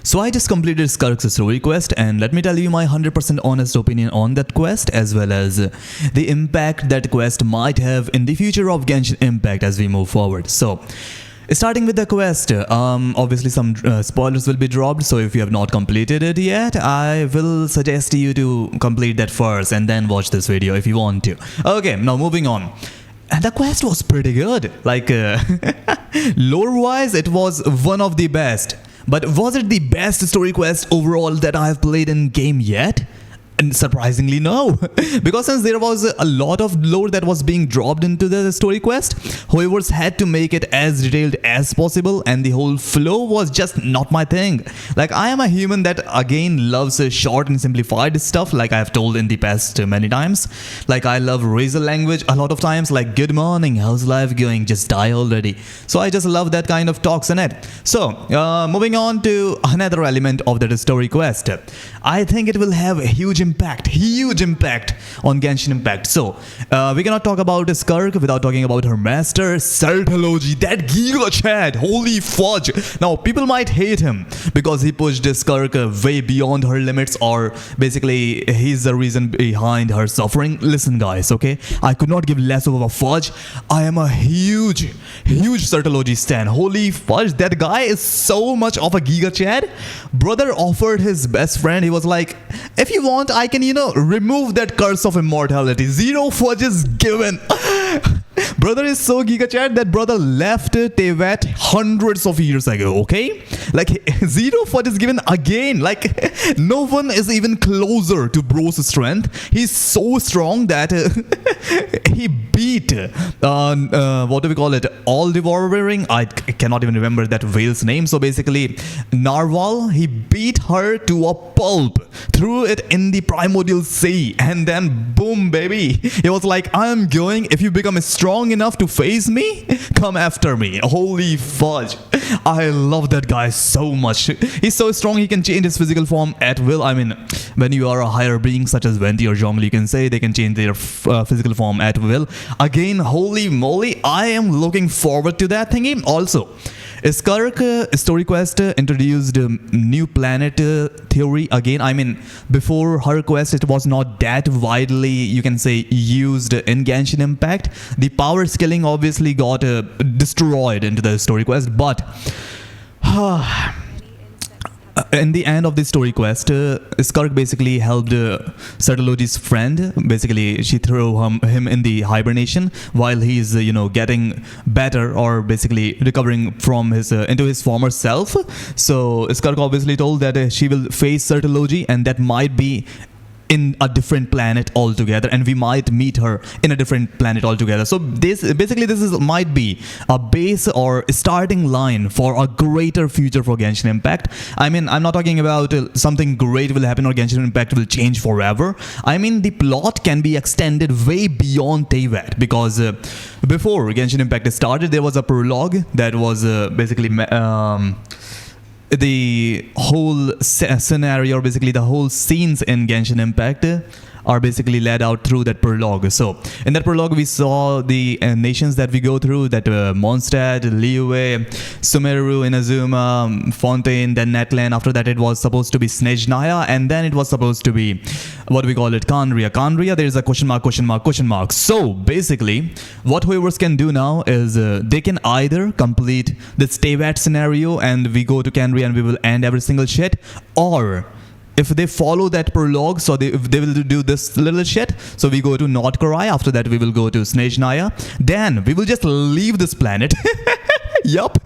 So I just completed Skirk's story quest, and let me tell you my 100% honest opinion on that quest, as well as the impact that quest might have in the future of Genshin Impact as we move forward. So starting with the quest, obviously some spoilers will be dropped, so if you have not completed it yet, I will suggest you to complete that first and then watch this video if you want to. Okay, now moving on. And the quest was pretty good. Like, lore-wise, it was one of the best. But was it the best story quest overall that I have played in game yet? And surprisingly, no. Because since there was a lot of lore that was being dropped into the story quest, whoever's had to make it as detailed as possible, and the whole flow was just not my thing. Like, I am a human that again loves short and simplified stuff, like I have told in the past many times. Like, I love razor language a lot of times, like good morning, how's life going, just die already. So I just love that kind of talks in it. So moving on to another element of the story quest, I think it will have a huge impact on Genshin Impact. So we cannot talk about Skirk without talking about her master, Sertology, that Giga Chad, holy fudge. Now people might hate him because he pushed Skirk way beyond her limits, or basically he's the reason behind her suffering. Listen guys, okay, I could not give less of a fudge. I am a huge Sertology stan. Holy fudge, that guy is so much of a Giga Chad. Brother offered his best friend, he was like, if you want, I can, remove that curse of immortality. Zero fudges given. Brother is so Giga Chad that brother left Teyvat hundreds of years ago, okay? Like, zero fudge is given again. Like, no one is even closer to bro's strength. He's so strong that he beat, what do we call it? All devouring. I cannot even remember that whale's name. So basically, Narwhal, he beat her to a pulp, threw it in the primordial sea, and then boom, baby. He was like, I'm going, if you become strong enough to face me, come after me. Holy fudge. I love that guy so much. He's so strong, he can change his physical form at will. I mean, when you are a higher being such as Venti or Zhongli, you can say they can change their physical form at will. Again, holy moly, I am looking forward to that thingy. Also, Skirk story quest introduced new planet theory again. I mean, before her quest, it was not that widely, you can say, used in Genshin Impact. The power scaling obviously got destroyed into the story quest, but in the end of the story quest, Skirk basically helped Sertology's friend. Basically, she threw him in the hibernation while he's, getting better, or basically recovering from his into his former self. So Skirk obviously told that she will face Sertology, and that might be in a different planet altogether, and we might meet her in a different planet altogether. So this might be a base or a starting line for a greater future for Genshin Impact. I mean, I'm not talking about something great will happen or Genshin Impact will change forever. I mean, the plot can be extended way beyond Teyvat, because before Genshin Impact started, there was a prologue that was basically the whole scenario, or basically the whole scenes in Genshin Impact are basically led out through that prologue. So in that prologue, we saw the nations that we go through, that Mondstadt, Liyue, Sumeru, Inazuma, Fontaine, then Netland. After that, it was supposed to be Snezhnaya, and then it was supposed to be, what do we call it, Khaenri'ah. There's a question mark. So basically, what whoever's can do now is they can either complete this Teyvat scenario and we go to Khaenri'ah and we will end every single shit, or if they follow that prologue, so they will do this little shit. So we go to Nordkorai. After that, we will go to Snezhnaya. Then we will just leave this planet. Yup.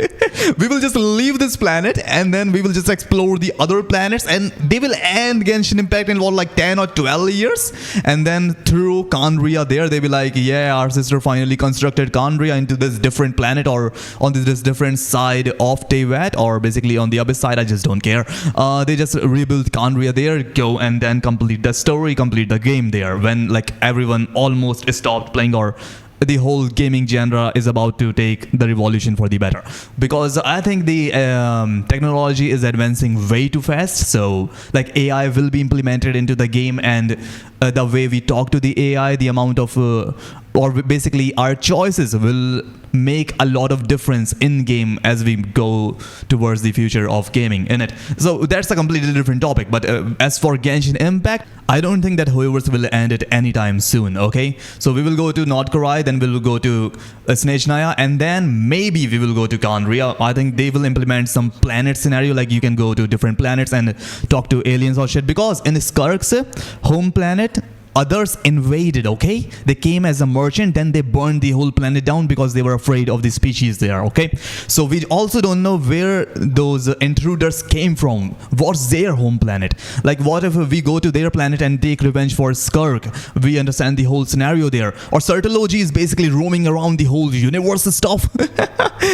We will just leave this planet, and then we will just explore the other planets, and they will end Genshin Impact in what, like 10 or 12 years. And then through Khaenri'ah there, they will be like, yeah, our sister finally constructed Khaenri'ah into this different planet, or on this different side of Teyvat, or basically on the other side, I just don't care. They just rebuild Khaenri'ah there, go and then complete the story, complete the game there, when like everyone almost stopped playing, or the whole gaming genre is about to take the revolution for the better, because I think the technology is advancing way too fast. So like AI will be implemented into the game, and the way we talk to the AI, the amount of or basically our choices will make a lot of difference in game as we go towards the future of gaming in it. So that's a completely different topic. But as for Genshin Impact, I don't think that Hoyoverse will end it anytime soon. Okay, so we will go to Nordkorai, then we will go to Snezhnaya, and then maybe we will go to Kandria. I think they will implement some planet scenario, like you can go to different planets and talk to aliens or shit, because in Skirk's home planet, others invaded. Okay, they came as a merchant, then they burned the whole planet down because they were afraid of the species there. Okay, so we also don't know where those intruders came from. What's their home planet? Like, what if we go to their planet and take revenge for Skirk? We understand the whole scenario there. Or Sertology is basically roaming around the whole universe stuff.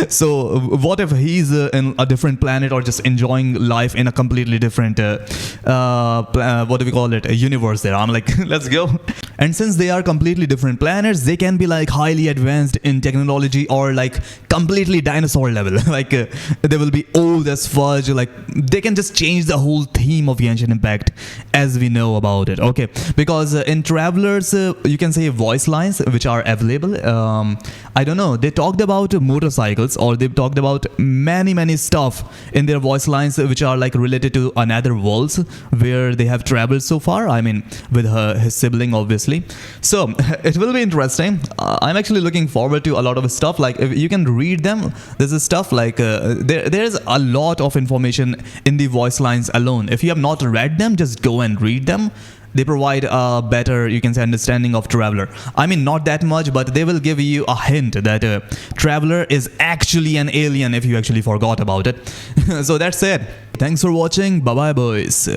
So what if he's in a different planet, or just enjoying life in a completely different what do we call it, a universe there? I'm like, let's go. And since they are completely different planets, they can be like highly advanced in technology, or like completely dinosaur level. Like they will be old as fudge. Like they can just change the whole theme of Genshin Impact as we know about it. Okay, because in Travelers you can say voice lines which are available. I don't know, they talked about motorcycles, or they talked about many stuff in their voice lines which are like related to another worlds where they have traveled so far. I mean, with his sibling obviously. So it will be interesting. I'm actually looking forward to a lot of stuff. Like if you can read them, there's a stuff like there's a lot of information in the voice lines alone. If you have not read them, just go and read them. They provide a better, you can say, understanding of Traveler. I mean, not that much, but they will give you a hint that Traveler is actually an alien if you actually forgot about it. So that's it. Thanks for watching. Bye bye boys.